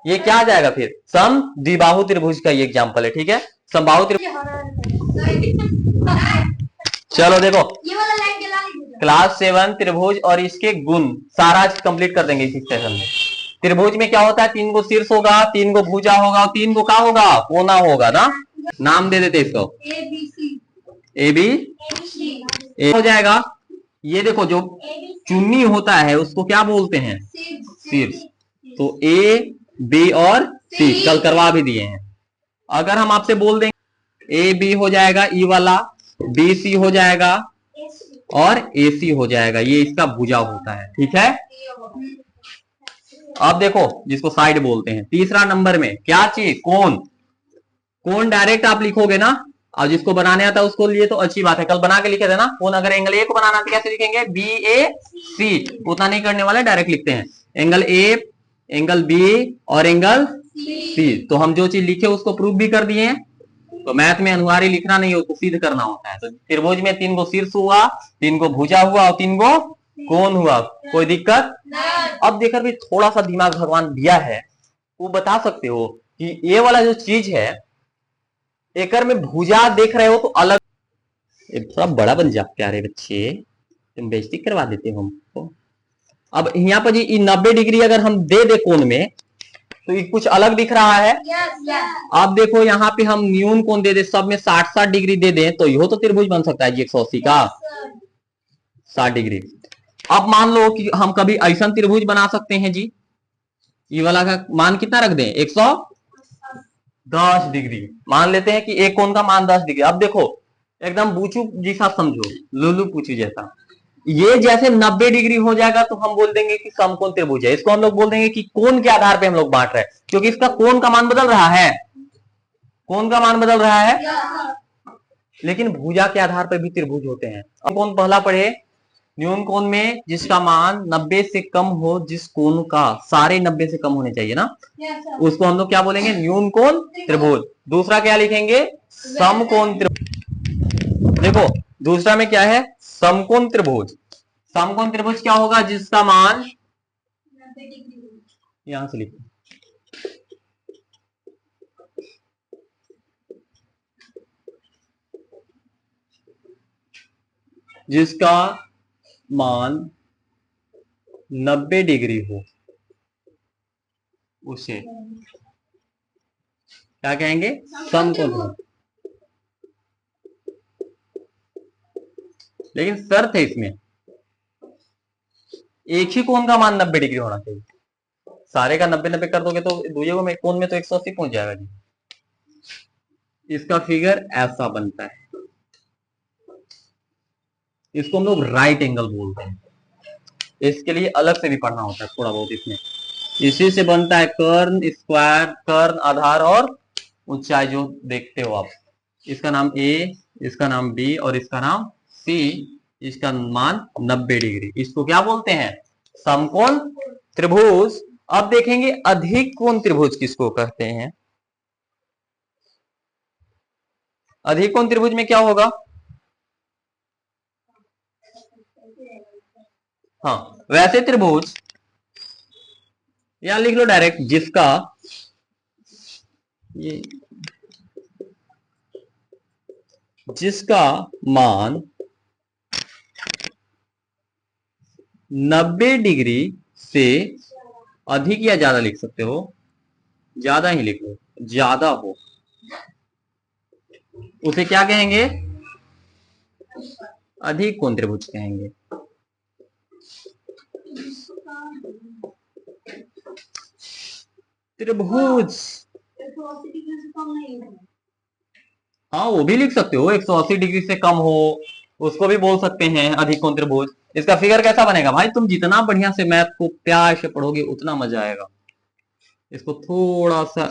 ये क्या आ जाएगा फिर? सम द्विबाहु त्रिभुज का ये एग्जांपल है, ठीक है। समबाहु त्रिभुज। चलो देखो, ये वाला लाइट जला लीजिए। क्लास 7 त्रिभुज और इसके गुण सारा कंप्लीट कर देंगे इसी सेशन में। त्रिभुज में क्या होता है? 3 को शीर्ष होगा, 3 को भुजा होगा और 3 को क्या होगा? कोना होगा ना। नाम दे देते इसको A B C. A B ए हो जाएगा। ये देखो जो चुन्नी होता है उसको क्या बोलते हैं? शीर्ष। तो ए बी और सी कल करवा भी दिए हैं। अगर हम आपसे बोल देंगे ए बी हो जाएगा ई वाला, बी सी हो जाएगा और ए सी हो जाएगा, ये इसका भुजा होता है, ठीक है। अब देखो जिसको साइड बोलते हैं, तीसरा नंबर में क्या चीज? कोण। कोण डायरेक्ट आप लिखोगे ना, और जिसको बनाने आता है उसको लिए तो अच्छी बात है, कल बना के लिखे थे ना। कोण अगर एंगल ए को बनाना तो कैसे लिखेंगे? बी ए सी। उतना नहीं करने वाले, डायरेक्ट लिखते हैं एंगल ए, एंगल बी और एंगल सी। तो हम जो चीज लिखे उसको प्रूव भी कर दिए हैं। तो मैथ में अनुहारी लिखना नहीं, उसको सिद्ध करना होता है। तो त्रिभुज में 3 को शीर्ष हुआ, 3 को भुजा हुआ और 3 को कोण हुआ। कोई दिक्कत? अब देखकर भी थोड़ा सा दिमाग भगवान दिया है, वो बता सकते हो कि ये वाला जो चीज है एकर में भुजा देख रहे हो तो अलग। थोड़ा बड़ा बन जा प्यारे बच्चे, तुम बेइज्जती करवा देते हो हमको। अब यहाँ पर जी 90 डिग्री अगर हम दे दे कोण में तो ये कुछ अलग दिख रहा है। अब देखो यहाँ पे हम न्यून कोण दे दे, सब में 60-60 डिग्री दे दें तो यह तो त्रिभुज बन सकता है जी 180 का 60 डिग्री। अब मान लो कि हम कभी ऐसा त्रिभुज बना सकते हैं जी, ये वाला का मान कितना रख दें? 110 डिग्री मान लेते हैं कि एक कोण का मान 10 डिग्री। अब देखो एकदम बूचू जैसा समझो, लुलू पूछू जैसा, ये जैसे 90 डिग्री हो जाएगा तो हम बोल देंगे कि समकोण त्रिभुज है। इसको हम लोग बोल देंगे कि कोण के आधार पे हम लोग बांट रहे हैं, क्योंकि इसका कोण का मान बदल रहा है, कोण का मान बदल रहा है। लेकिन भुजा के आधार पर भी त्रिभुज होते हैं। अब कौन पहला पढ़े? न्यून कोण में जिसका मान 90 से कम हो, जिस कोण का सारे 90 से कम होने चाहिए ना, उसको हम लोग क्या बोलेंगे? न्यून कोण त्रिभुज। दूसरा क्या लिखेंगे? समकोण त्रिभुज। देखो दूसरा में क्या है? समकोण त्रिभुज। समकोण त्रिभुज क्या होगा? जिसका मान, यहां से लिखो, जिसका मान 90 डिग्री हो उसे क्या कहेंगे? समकोण। लेकिन शर्त है इसमें, एक ही कोण का मान 90 डिग्री होना चाहिए। सारे का 90-90 कर दोगे तो दुइयों में कोण में तो 180 पहुंच जाएगा जी। इसका फिगर ऐसा बनता है, इसको हम लोग राइट एंगल बोलते हैं। इसके लिए अलग से भी पढ़ना होता है थोड़ा बहुत इसमें। इसी से बनता है कर्ण, स्क्वायर, कर्ण, आधार और ऊंचाई जो देखते हो आप। इसका नाम ए, इसका नाम बी और इसका नाम सी। इसका मान 90 डिग्री। इसको क्या बोलते हैं? समकोण त्रिभुज। अब देखेंगे अधिक कोण त्रिभुज किसको कहते हैं। अधिक कोण त्रिभुज में क्या होगा? हाँ वैसे त्रिभुज या लिख लो डायरेक्ट, जिसका ये जिसका मान 90 डिग्री से अधिक या ज्यादा लिख सकते हो, ज्यादा ही लिख लो, ज्यादा हो, उसे क्या कहेंगे? अधिक कोण त्रिभुज कहेंगे। त्रिभुज हाँ वो भी लिख सकते हो, 180 डिग्री से कम हो उसको भी बोल सकते हैं अधिक कोण त्रिभुज। इसका फिगर कैसा बनेगा भाई? तुम जितना बढ़िया से मैथ को प्यार से पढ़ोगे उतना मजा आएगा। इसको थोड़ा सा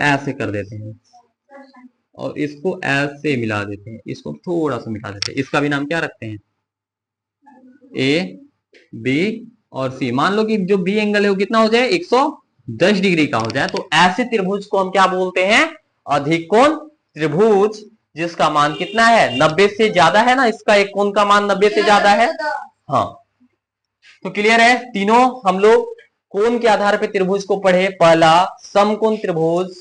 ऐसे कर देते हैं और इसको ऐसे मिला देते हैं, इसको थोड़ा सा मिटा देते हैं। इसका भी नाम क्या रखते हैं? ए, बी और सी। मान लो कि जो बी एंगल है वो कितना हो जाए? 110 डिग्री का हो जाए। तो ऐसे त्रिभुज को हम क्या बोलते हैं? अधिक कोण त्रिभुज। जिसका मान कितना है? 90 से ज्यादा है ना, इसका एक कोण का मान 90 से ज्यादा है। हाँ तो क्लियर है, तीनों हम लोग कोण के आधार पे त्रिभुज को पढ़े। पहला समकोण त्रिभुज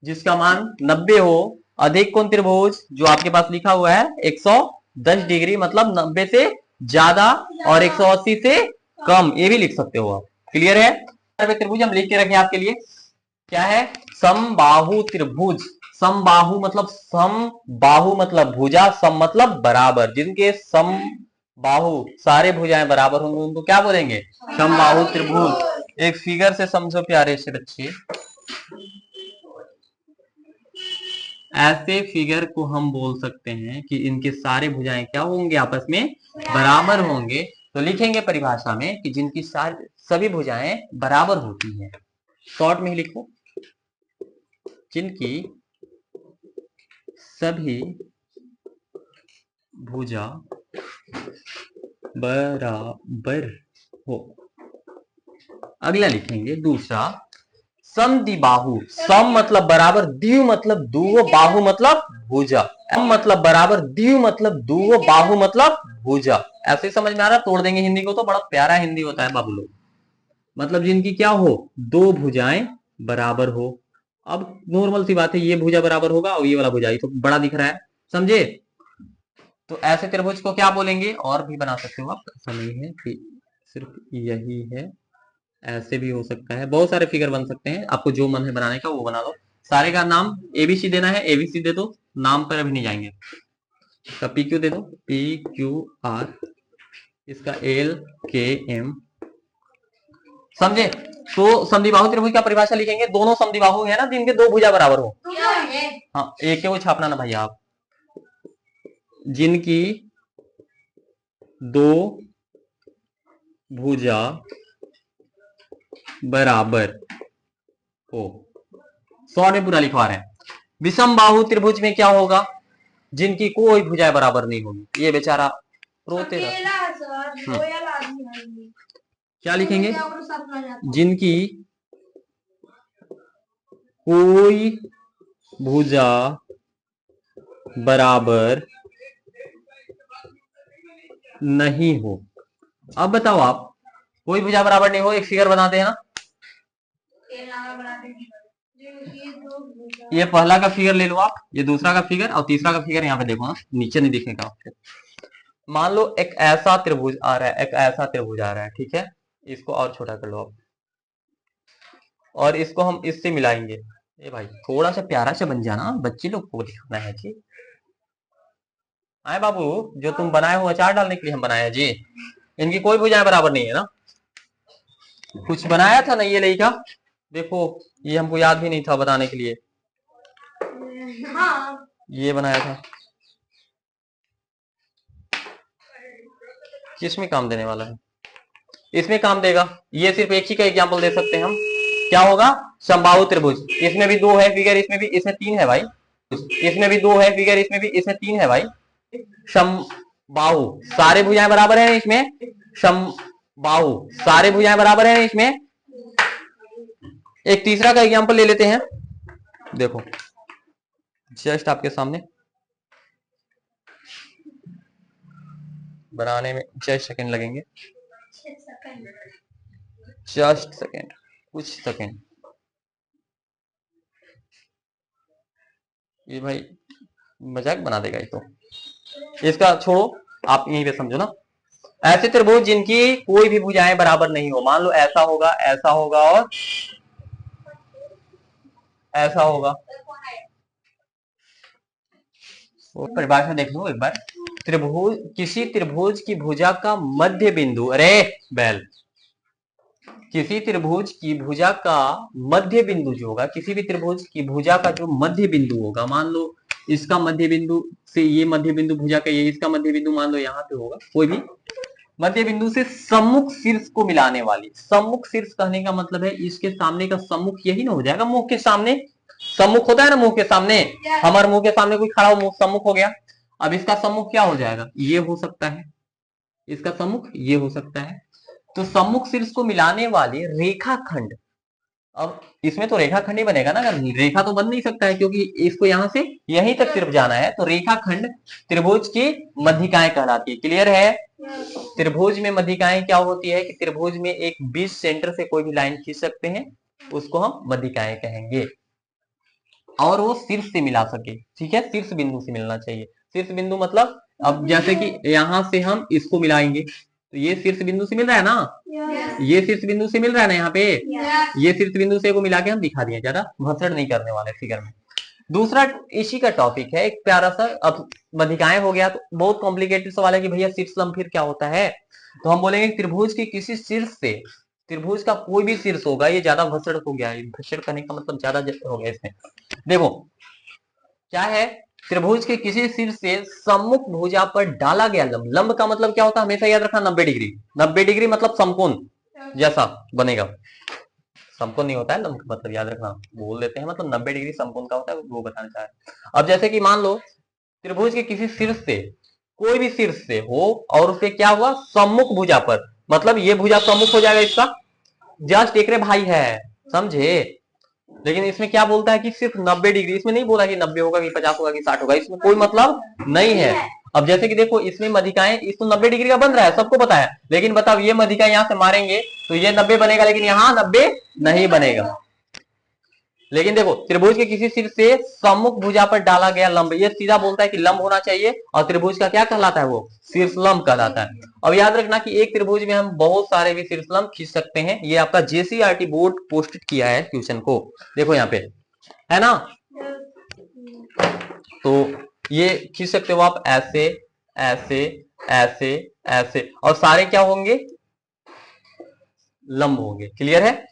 जिसका मान 90 हो, अधिक कोण त्रिभुज जो आपके पास लिखा हुआ है 110 डिग्री, मतलब 90 से ज्यादा और 180 से कम, ये भी लिख सकते हो आप। क्लियर है। त्रिभुज हम लिख के रखें आपके लिए, क्या है, समबाहु त्रिभुज। समबाहु मतलब सम, बाहु मतलब भुजा, सम मतलब बराबर, जिनके सम बाहु सारे भुजाएं बराबर होंगे उनको क्या बोलेंगे, समबाहु त्रिभुज। एक फिगर से समझो प्यारे से बच्चे, ऐसे फिगर को हम बोल सकते हैं कि इनके सारे भुजाएं क्या होंगे, आपस में बराबर होंगे। तो लिखेंगे परिभाषा में कि जिनकी सभी भुजाएं बराबर होती हैं। शॉर्ट में ही लिखो, जिनकी सभी भुजा बराबर हो। अगला लिखेंगे दूसरा, समद्विबाहु। सम मतलब बराबर, द्वि मतलब दो, बाहु मतलब भुजा। सम मतलब बराबर, द्वि मतलब दो, बाहु मतलब भुजा। ऐसे ही समझ में आ रहा, तोड़ देंगे हिंदी को तो बड़ा प्यारा हिंदी होता है बाबू लोग। मतलब जिनकी क्या हो, दो भुजाएं बराबर हो। अब नॉर्मल सी बात है, ये भुजा बराबर होगा और ये वाला भुजा, ये तो बड़ा दिख रहा है, समझे। तो ऐसे त्रिभुज को क्या बोलेंगे, और भी बना सकते हो आप, ऐसा नहीं है कि सिर्फ यही है, ऐसे भी हो सकता है, बहुत सारे फिगर बन सकते हैं, आपको जो मन है बनाने का वो बना लो। सारे का नाम एबीसी देना है, एबीसी दे दो, नाम पर अभी नहीं जाएंगे। इसका पी क्यू दे दो, पी क्यू आर, इसका एल के एम, समझे। तो समद्विबाहु त्रिभुज का परिभाषा लिखेंगे, दोनों समद्विबाहु है ना जिनके दो भुजा बराबर हो। हाँ, एक के वो छापना ना भाई आप, जिनकी दो भुजा बराबर हो। शॉर्ट में पूरा लिखवा रहे हैं। विषम बाहु त्रिभुज में क्या होगा, जिनकी कोई भुजाएं बराबर नहीं होगी, ये बेचारा रोते रहता। क्या लिखेंगे, जिनकी कोई भुजा बराबर नहीं हो। अब बताओ आप, कोई भुजा बराबर नहीं हो, एक फिगर बनाते हैं ना। ये पहला का फिगर ले लो आप, ये दूसरा का फिगर और तीसरा का फिगर यहाँ पे देखो ना, नीचे नहीं दिखेगा आपको। मान लो एक ऐसा त्रिभुज आ रहा है, एक ऐसा त्रिभुज आ रहा है, ठीक है। इसको और छोटा कर लो आप, और इसको हम इससे मिलाएंगे। ए भाई थोड़ा सा प्यारा सा बन जाना, बच्चे लोग को दिखाना है जी। आए बाबू, जो तुम बनाए हो अचार डालने के लिए हम बनाए हैं जी। इनकी कोई भुजाएं बराबर नहीं है ना। कुछ बनाया था ना ये लड़का, देखो ये हमको याद भी नहीं था बताने के लिए। हाँ। ये बनाया था, किसमें काम देने वाला है, इसमें काम देगा। ये सिर्फ एक ही का एग्जांपल दे सकते हैं हम, क्या होगा, समबाहु त्रिभुज। इसमें भी दो है फिगर, इसमें भी, इसमें तीन है भाई, इसमें भी दो है फिगर, इसमें भी, इसमें तीन है भाई। समबाहु सारे भुजाएं बराबर है इसमें, समबाहु सारे भुजाएं बराबर है इसमें। एक तीसरा का एग्जांपल ले लेते हैं, देखो जस्ट आपके सामने, बनाने में जस्ट सेकंड लगेंगे, जस्ट सेकंड, कुछ सेकंड। ये भाई मजाक बना देगा ये तो, इसका छोड़ो, आप यहीं पे समझो ना। ऐसे त्रिभुज जिनकी कोई भी भुजाएं बराबर नहीं हो, मान लो ऐसा होगा, ऐसा होगा और ऐसा होगा। परिभाषा देख लो एक बार, त्रिभुज, किसी त्रिभुज की भुजा का मध्य बिंदु, अरे बैल, किसी त्रिभुज की भुजा का मध्य बिंदु जो होगा, किसी भी त्रिभुज की भुजा का जो मध्य बिंदु होगा, मान लो इसका मध्य बिंदु से ये मध्य बिंदु भुजा का, ये इसका मध्य बिंदु मान लो यहाँ पे होगा, कोई भी मध्य बिंदु से सम्मुख शीर्ष को मिलाने वाली। सम्मुख शीर्ष कहने का मतलब है इसके सामने का सम्मुख यही ना हो जाएगा, मुंह के सामने सम्मुख होता है ना, मुंह के सामने, हमारे मुंह के सामने कोई खड़ा हो, मुंह सम्मुख हो गया। अब इसका सम्मुख क्या हो जाएगा, ये हो सकता है, इसका सम्मुख ये हो सकता है। तो सम्मुख शीर्ष को मिलाने वाले रेखाखंड, अब इसमें तो रेखाखंड ही बनेगा ना, अगर रेखा तो बन नहीं सकता है क्योंकि इसको यहां से यहीं तक सिर्फ जाना है, तो रेखाखंड त्रिभुज की मध्यिकाएं कहलाती है। क्लियर है? त्रिभुज में मध्यिकाएं क्या होती है कि त्रिभुज में एक बीच सेंटर से कोई भी लाइन खींच सकते हैं, उसको हम मध्यिकाएं कहेंगे, और वो शीर्ष से मिला सके। ठीक है, शीर्ष बिंदु से मिलना चाहिए। शीर्ष बिंदु मतलब अब जैसे कि यहां से हम इसको मिलाएंगे तो ये शीर्ष बिंदु से मिल रहा है ना, ये शीर्ष बिंदु से मिल रहा है ना, यहाँ पे ये शीर्ष बिंदु से को मिला के हम दिखा दिए, ज्यादा भसड़ नहीं करने वाले फिगर में। दूसरा इसी का टॉपिक है एक प्यारा सा, अब मध्यिकाएं हो गया तो बहुत कॉम्प्लिकेटेड सवाल है कि भैया शीर्ष लंब फिर क्या होता है, तो हम बोलेंगे त्रिभुज के किसी शीर्ष से, त्रिभुज का कोई भी शीर्ष होगा, ये ज्यादा भसड़ हो गया, भसड़ करने का मतलब ज्यादा हो गया इसमें। देखो क्या है, त्रिभुज के किसी शीर्ष से सम्मुख भुजा पर डाला गया लंब, लंब का मतलब क्या होता है हमेशा याद रखना, 90 डिग्री। 90 डिग्री मतलब समकोण जैसा बनेगा, समकोण नहीं होता है लंब का मतलब, याद रखना, बोल देते हैं मतलब 90 डिग्री समकोण का होता है, वो बताना चाह रहे। अब जैसे कि मान लो त्रिभुज के किसी शीर्ष से, कोई भी शीर्ष से हो, और उसके क्या हुआ, सम्मुख भुजा पर, मतलब ये भुजा सम्मुख हो जाएगा इसका, जस्ट एक रे भाई है, समझे। लेकिन इसमें क्या बोलता है कि सिर्फ 90 डिग्री, इसमें नहीं बोला कि 90 होगा कि 50 होगा कि 60 होगा, इसमें कोई मतलब नहीं है। अब जैसे कि देखो इसमें मध्यिकाएं, इसको 90 डिग्री का बन रहा है, सबको पता है, लेकिन बताओ ये मध्यिकाएं यहां से मारेंगे तो ये 90 बनेगा, लेकिन यहाँ 90 नहीं बनेगा। लेकिन देखो त्रिभुज के किसी शीर्ष से सम्मुख भुजा पर डाला गया लंब, ये सीधा बोलता है कि लंब होना चाहिए, और त्रिभुज का क्या कहलाता है, वो शीर्ष लंब कहलाता है। अब याद रखना कि एक त्रिभुज में हम बहुत सारे भी शीर्ष लंब खींच सकते हैं, ये आपका जेसीईआरटी बोर्ड पोस्टेड किया है क्वेश्चन को, देखो यहाँ पे है ना, तो ये खींच सकते हो आप ऐसे ऐसे ऐसे ऐसे, और सारे क्या होंगे, लंब होंगे। क्लियर है?